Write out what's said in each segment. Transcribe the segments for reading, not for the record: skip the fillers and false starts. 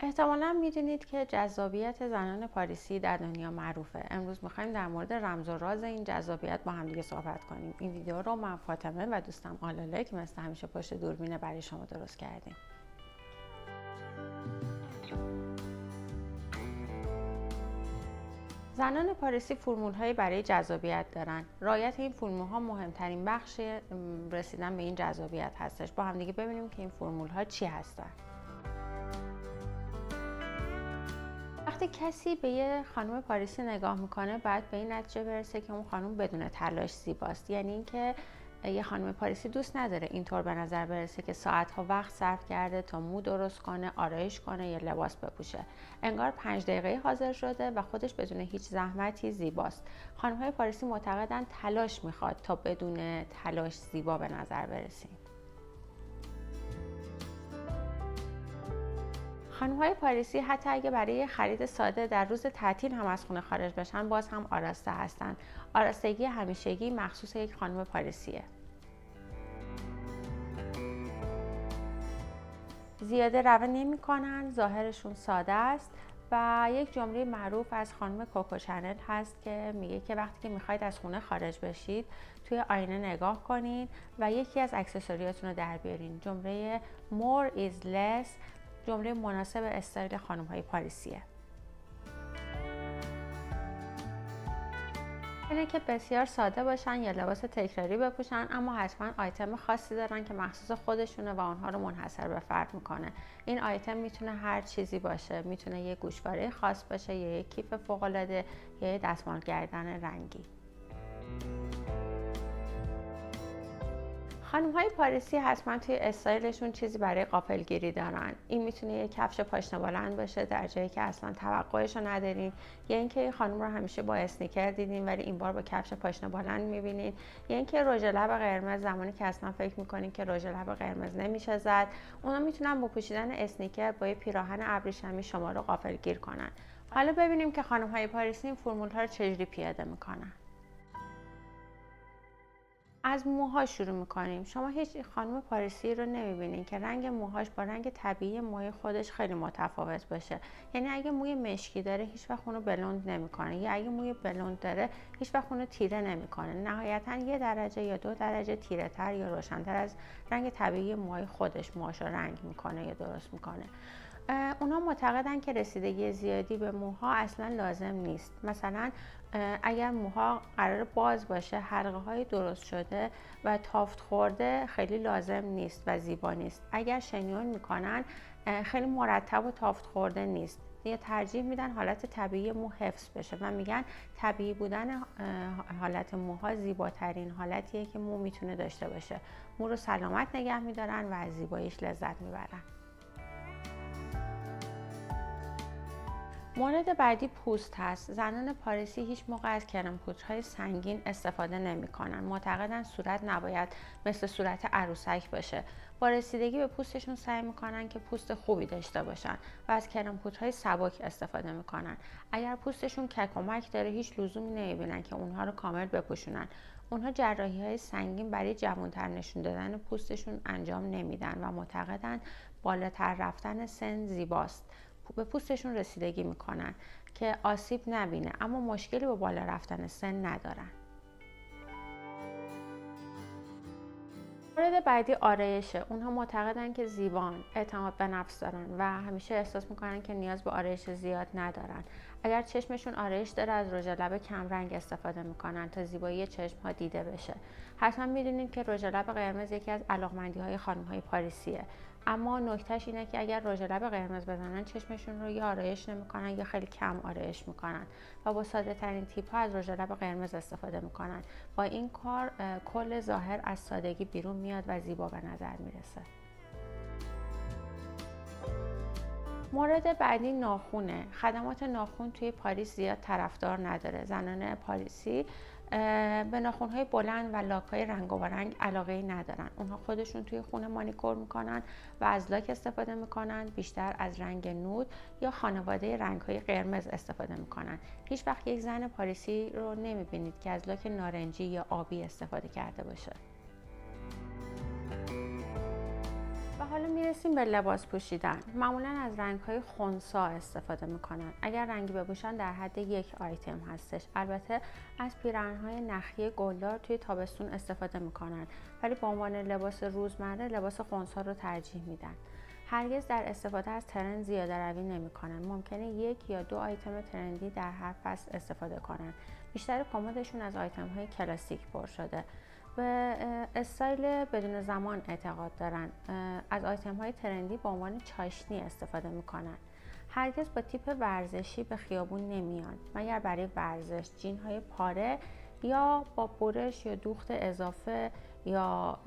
احتمالاً میدونید که جذابیت زنان پاریسی در دنیا معروفه. امروز میخوایم در مورد رمز و راز این جذابیت با هم دیگه صحبت کنیم. این ویدیو رو من فاطمه و دوستم آلاله که مثل همیشه پشت دوربینه برای شما درست کردیم. زنان پاریسی فرمول‌هایی برای جذابیت دارن. رعایت این فرمول‌ها مهمترین بخش رسیدن به این جذابیت هستش. با هم دیگه ببینیم که این فرمول‌ها چی هستن. وقتی کسی به یه خانم پاریسی نگاه میکنه باید به این نتیجه برسه که اون خانم بدون تلاش زیباست. یعنی اینکه یه خانم پاریسی دوست نداره اینطور به نظر برسه که ساعتها وقت صرف کرده تا مو درست کنه، آرایش کنه یا لباس بپوشه. انگار 5 دقیقه حاضر شده و خودش بدون هیچ زحمتی زیباست. خانم‌های پاریسی معتقدن تلاش میخواد تا بدون تلاش زیبا به نظر برسیم. خانم‌های پاریسی حتی اگه برای خرید ساده در روز تعطیل هم از خونه خارج بشن باز هم آراسته هستن. آراستگی همیشگی مخصوص یک خانم پاریسیه. زیاده روه نمی‌کنن، ظاهرشون ساده است و یک جمله معروف از خانم کوکو شنل هست که میگه که وقتی که میخواید از خونه خارج بشید توی آینه نگاه کنین و یکی از اکسسوریاتون رو در بیارین. جمله more is less جمله مناسب استایل خانم‌های پاریسیه. اینه که بسیار ساده باشن یا لباس تکراری بپوشن اما حتما آیتم خاصی دارن که مخصوص خودشونه و اونها رو منحصر به فرد میکنه. این آیتم میتونه هر چیزی باشه، میتونه یه گوشواره خاص باشه یا یک کیف فوق‌العاده یا یه دستمال گردن رنگی. خانم‌های پاریسی حتما توی استایلشون چیزی برای غافلگیری دارن. این میتونه یه کفش پاشنه بلند باشه در جایی که اصلا توقعش رو ندارین، یا اینکه این خانم رو همیشه با اسنیکر دیدین ولی این بار با کفش پاشنه بلند میبینین، یا اینکه رژ لب قرمز زمانی که اصلا فکر میکنین که رژ لب قرمز نمیشه زد. اونا میتونن با پوشیدن اسنیکر با یه پیراهن ابریشمی شما رو غافلگیر کنن. حالا ببینیم که خانم‌های پاریسی این فرمول‌ها رو چجوری پیاده میکنن. از موها شروع میکنیم. شما هیچ خانم پاریسی رو نمیبینین که رنگ موهاش با رنگ طبیعی موهای خودش خیلی متفاوت باشه. یعنی اگه موی مشکی داره هیچ وقت اونو بلوند نمیکنه، یا اگه موی بلوند داره هیچ وقت اونو تیره نمیکنه. نهایتا 1 درجه یا 2 درجه تیره تر یا روشن‌تر از رنگ طبیعی موهای خودش موهاشو رنگ میکنه یا درست میکنه. اونا معتقدن که رسیدگی زیادی به موها اصلا لازم نیست. مثلا اگر موها قرار باز باشه، حلقه های درست شده و تافت خورده خیلی لازم نیست و زیبا نیست. اگر شنیون میکنن خیلی مرتب و تافت خورده نیست. یا ترجیح میدن حالت طبیعی مو حفظ بشه و میگن طبیعی بودن حالت موها زیباترین حالتیه که مو میتونه داشته باشه. مو رو سلامت نگه میدارن و از زیباییش لذت میبرن. مورد بعدی پوست هست. زنان پاریسی هیچ موقع از کرم پودرهای سنگین استفاده نمی کنن. معتقدن صورت نباید مثل صورت عروسک باشه. با رسیدگی به پوستشون سعی میکنن که پوست خوبی داشته باشن و از کرم پودرهای سبک استفاده میکنن. اگر پوستشون کک و مک داره هیچ لزومی نمیبینن که اونها رو کامل بپوشونن. اونها جراحی‌های سنگین برای جوان‌تر نشون دادن پوستشون انجام نمیدن و معتقدن بالاتر رفتن سن زیباست. به پوستشون رسیدگی میکنن که آسیب نبینه اما مشکلی با بالا رفتن سن ندارن. مورد بعدی آرایشه. اونها معتقدن که زیبان، اعتماد به نفس دارن و همیشه احساس میکنن که نیاز به آرایش زیاد ندارن. اگر چشمشون آرایش داره از رژ لب کم رنگ استفاده میکنن تا زیبایی چشم ها دیده بشه. حتما میدونید که رژ لب قرمز یکی از علاقمندی‌های خانم‌های پاریسیه. اما نکتهش اینه که اگر رژ لب قرمز بزنن چشمشون رو یا آرایش نمیکنن یا خیلی کم آرایش میکنن و با ساده ترین تیپ ها از رژ لب قرمز استفاده میکنن. با این کار کل ظاهر از سادگی بیرون میاد و زیبا به نظر میرسه. مورد بعدی ناخونه. خدمات ناخون توی پاریس زیاد طرفدار نداره. زنان پاریسی به ناخون‌های بلند و لاک‌های رنگ و رنگ علاقه‌ای ندارن. اونها خودشون توی خونه مانیکور میکنن و از لاک استفاده میکنن، بیشتر از رنگ نود یا خانواده رنگ‌های قرمز استفاده میکنن. هیچ وقت یک زن پاریسی رو نمیبینید که از لاک نارنجی یا آبی استفاده کرده باشه. و حالا میرسیم به لباس پوشیدن. معمولا از رنگ‌های خنثی استفاده میکنن. اگر رنگی بپوشن در حد یک آیتم هستش. البته از پیراهن‌های نخی گلدار توی تابستون استفاده میکنن، ولی به عنوان لباس روزمره لباس خنثی رو ترجیح میدن. هرگز در استفاده از ترند زیاده روی نمی‌کنن. ممکنه یک یا دو آیتم ترندی در هر فصل استفاده کنن. بیشتر کمدشون از آیتم‌های کلاسیک پر شده. به استایل بدون زمان اعتقاد دارن. از آیتم‌های ترندی به عنوان چاشنی استفاده می‌کنن. هرگز با تیپ ورزشی به خیابون نمیان مگر برای ورزش. جین‌های پاره یا با برش یا دوخت اضافه یا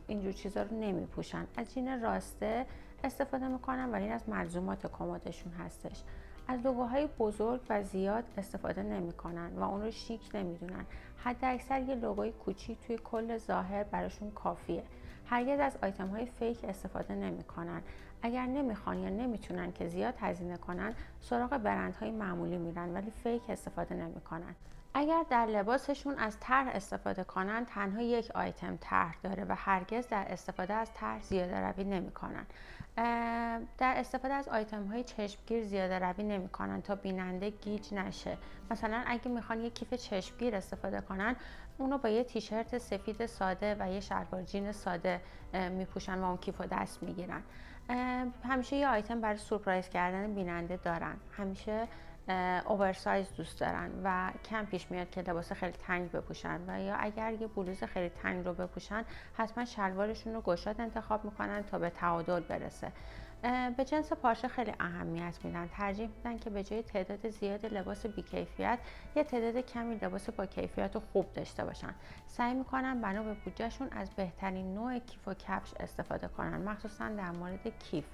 اینجور چیزا رو نمی پوشن. از جین راسته استفاده میکنن ولی این از ملزومات کمدشون هستش. از لوگوهای بزرگ و زیاد استفاده نمیکنن و اون رو شیک نمیدونن. حد اکثر یه لوگوی کوچیک توی کل ظاهر براشون کافیه. هرگز از آیتم های فیک استفاده نمیکنن. اگر نمیخوان یا نمیتونن که زیاد هزینه کنن، سراغ برندهای معمولی میرن ولی فیک استفاده نمیکنن. اگر در لباسشون از طرح استفاده کنن، تنها یک آیتم طرح داره و هرگز در استفاده از طرح زیاده روی نمی کنن. در استفاده از آیتم های چشمگیر زیاده روی نمی کنن تا بیننده گیج نشه. مثلا اگه میخوان یک کیف چشمگیر استفاده کنن، اونو با یه تیشرت سفید ساده و یه شلوار جین ساده میپوشن و اون کیف رو دست میگیرن. همیشه یه آیتم برای سورپرایز کردن بیننده دارن. همیشه اوورسایز دوست دارن و کم پیش میاد که لباس خیلی تنگ بپوشن و یا اگر یه بلوز خیلی تنگ رو بپوشن، حتما شلوارشون رو گشاد انتخاب میکنن تا به تعادل برسه. به جنس پارچه خیلی اهمیت میدن. ترجیح میدن که به جای تعداد زیاد لباس بی‌کیفیت یه تعداد کمی لباس با کیفیت و خوب داشته باشن. سعی میکنن بنا به بودجهشون از بهترین نوع کیف و کفش استفاده کنن، مخصوصا در مورد کیف.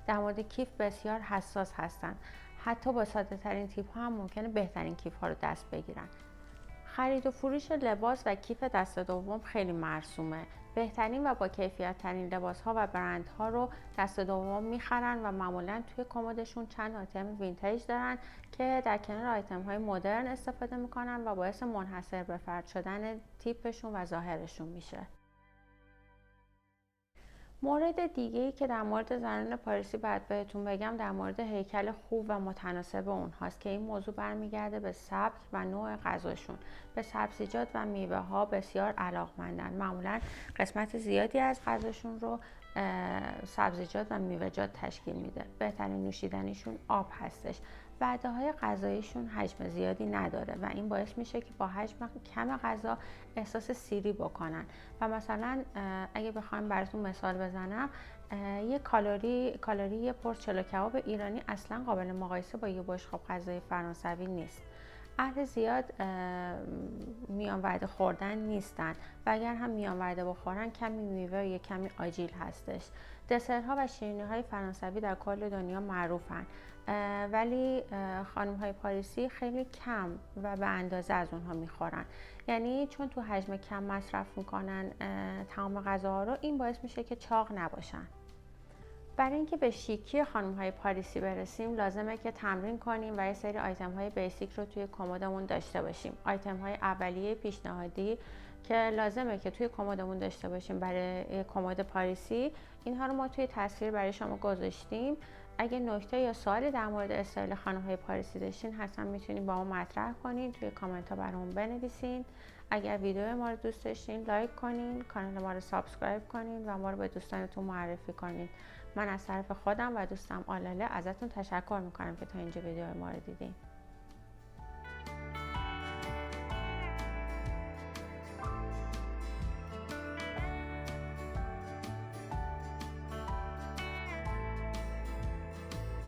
در مورد کیف بسیار حساس هستن. حتی با ساده ترین تیپ ها هم ممکنه بهترین کیف ها رو دست بگیرن. خرید و فروش لباس و کیف دست دوم خیلی مرسومه. بهترین و با کیفیت ترین لباس ها و برند ها رو دست دوم میخرن و معمولا توی کمدشون چند آیتم وینتیج دارن که در کنار آیتم های مدرن استفاده میکنن و باعث منحصر به فرد شدن تیپشون و ظاهرشون میشه. مورد دیگه‌ای که در مورد زنان پاریسی باید بهتون بگم در مورد هیکل خوب و متناسب اونهاست که این موضوع برمیگرده به سبک و نوع غذاشون. به سبزیجات و میوه ها بسیار علاقمندن. معمولا قسمت زیادی از غذاشون رو سبزیجات و میوه‌جات تشکیل میده. بهترین نوشیدنیشون آب هستش. وعده های غذاییشون حجم زیادی نداره و این باعث میشه که با حجم کم غذا احساس سیری بکنن. و مثلا اگه بخوایم براتون مثال بزنم، یه کالری یه پرس چلو کباب ایرانی اصلا قابل مقایسه با یه بشقاب غذای فرانسوی نیست. اهل زیاد میان وعده خوردن نیستن و اگر هم میان وعده بخورن کمی میوه و یه کمی آجیل هستش. دسرها و شیرینی های فرانسوی در کل دنیا معروفن، ولی خانم های پاریسی خیلی کم و به اندازه از اونها میخورن. یعنی چون تو حجم کم مصرف میکنن تمام غذاها رو، این باعث میشه که چاق نباشن. برای اینکه به شیکی خانم‌های پاریسی برسیم لازمه که تمرین کنیم و یه سری آیتم‌های بیسیک رو توی کمدمون داشته باشیم. آیتم‌های اولیه پیشنهادی که لازمه که توی کمدمون داشته باشیم برای کمد پاریسی، اینها رو ما توی تصویر برای شما گذاشتیم. اگه نکته یا سوالی در مورد استایل خانم‌های پاریسی داشتین حتما میتونین با ما مطرح کنین، توی کامنت ها برامون بنویسین. اگر ویدیو ما رو دوست داشتین لایک کنین، کانال ما رو سابسکرایب کنین و ما رو به دوستانتون معرفی کنین. من از طرف خودم و دوستم آلاله ازتون تشکر میکنم که تا اینجا ویدیو ما رو دیدین.